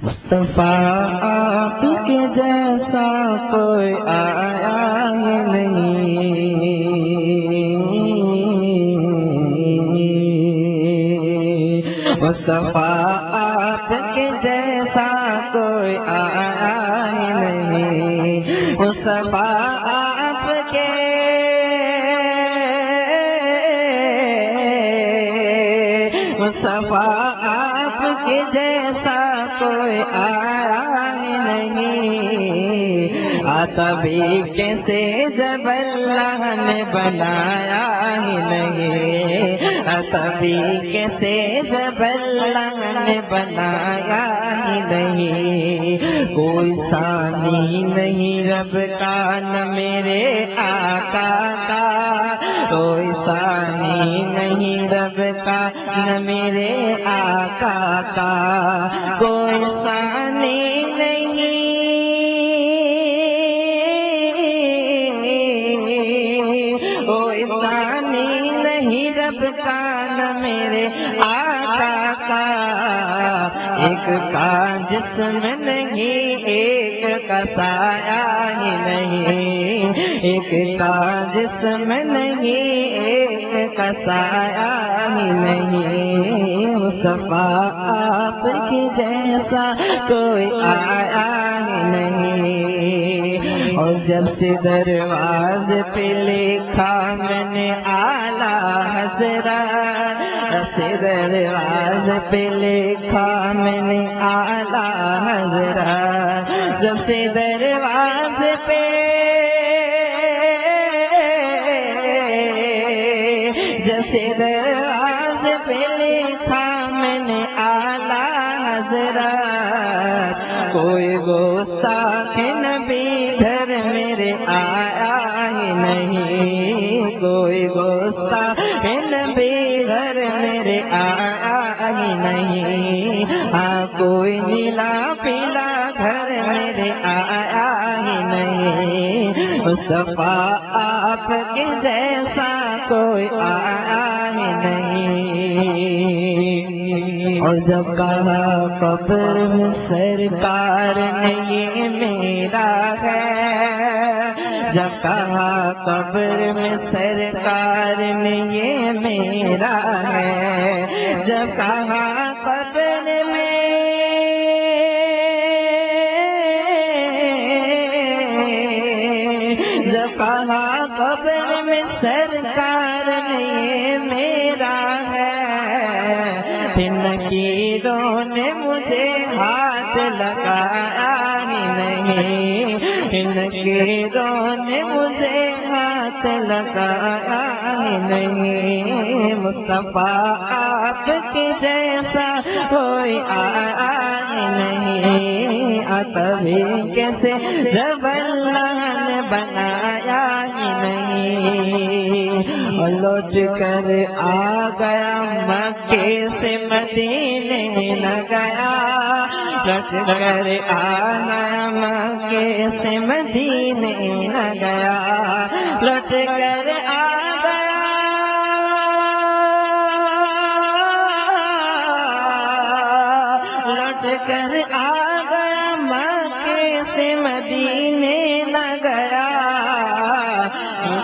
مصطفیٰ آپ کے جیسا کوئی آیا ہی نہیں، مصطفیٰ آپ کے جیسا کوئی آیا ہی نہیں، مصطفیٰ آپ کے مصطفیٰ آپ کے جیسا کوئی آیا ہی نہیں، آتبی کیسے جب اللہ نے بنایا ہی نہیں، آتبی کیسے جب اللہ نے بنایا ہی نہیں، کوئی ثانی نہیں رب کا نہ میرے آقا کا، کوئی ثانی نہیں رب کا نہ میرے آقا کا، کوئی ثانی نہیں، کوئی ثانی نہیں رب کا نہ میرے آقا کا، ایک کا جسم نہیں ایک کا سایہ ہی نہیں، ایک کا جسم نہیں ایک کا سایہ ہی نہیں، مصطفیٰ آپ کی جیسا کوئی آیا ہی نہیں، اور جب سے دروازے پہ لکھا میں نے اعلیٰ حضرت، جب سے دروازے پہ لکھا میں نے اعلیٰ حضرت، جب سے دروازے پہ جیسے دروازے پہ لکھا میں نے اعلیٰ حضرت، کوئی گستاخ نبی گھر میرے آیا ہی نہیں، کوئی گستاخ نبی گھر میرے آیا ہی نہیں، ہاں کوئی نیلا پیلا گھر میرے آیا ہی نہیں، مصطفیٰ آپ کے جیسا کوئی آیا ہی نہیں، اور جب کہا قبر میں سرکار نے یہ میرا ہے، جب کہا قبر میں سرکار نے یہ میرا ہے، جب کہا قبر میں جب کہا قبر میں سرکار نے یہ میرا ہے، نکیروں نے مجھے ہاتھ لگایا ہی نہیں، نکیروں نے مجھے ہاتھ لگایا ہی نہیں، مصطفیٰ آپ کے جیسا کوئی آیا ہی نہیں، آتبی کیسے جب اللہ نے بنایا ہی نہیں، اور لوٹ کر آ گیا مکے سے مدینے نہ گیا، لوٹ کر آ گیا مکے سے مدینے نہ گیا، لوٹ کر آ گیا لوٹ کر آ گیا مکے سے مدینے نہ گیا،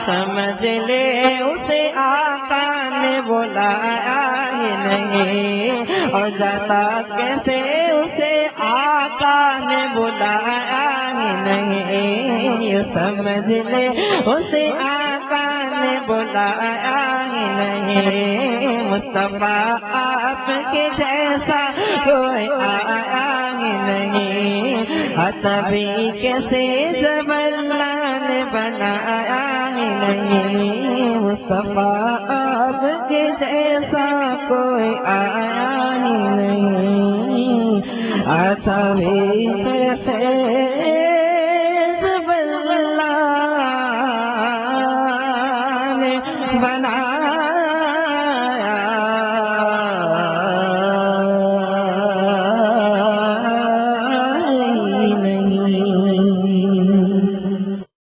سمجھ لے اسے آقا نے بلایا ہی نہیں، اور جاتا کیسے اسے آقا نے بلایا ہی نہیں، سمجھ لے اسے آقا نے بلایا ہی نہیں، مصطفیٰ آپ کے جیسا کوئی آیا ہی نہیں، آتبی کیسے جب اللہ نے بنایا ہی نہیں، مصطفیٰ آپ کے جیسا کوئی آیا ہی نہیں، آتبی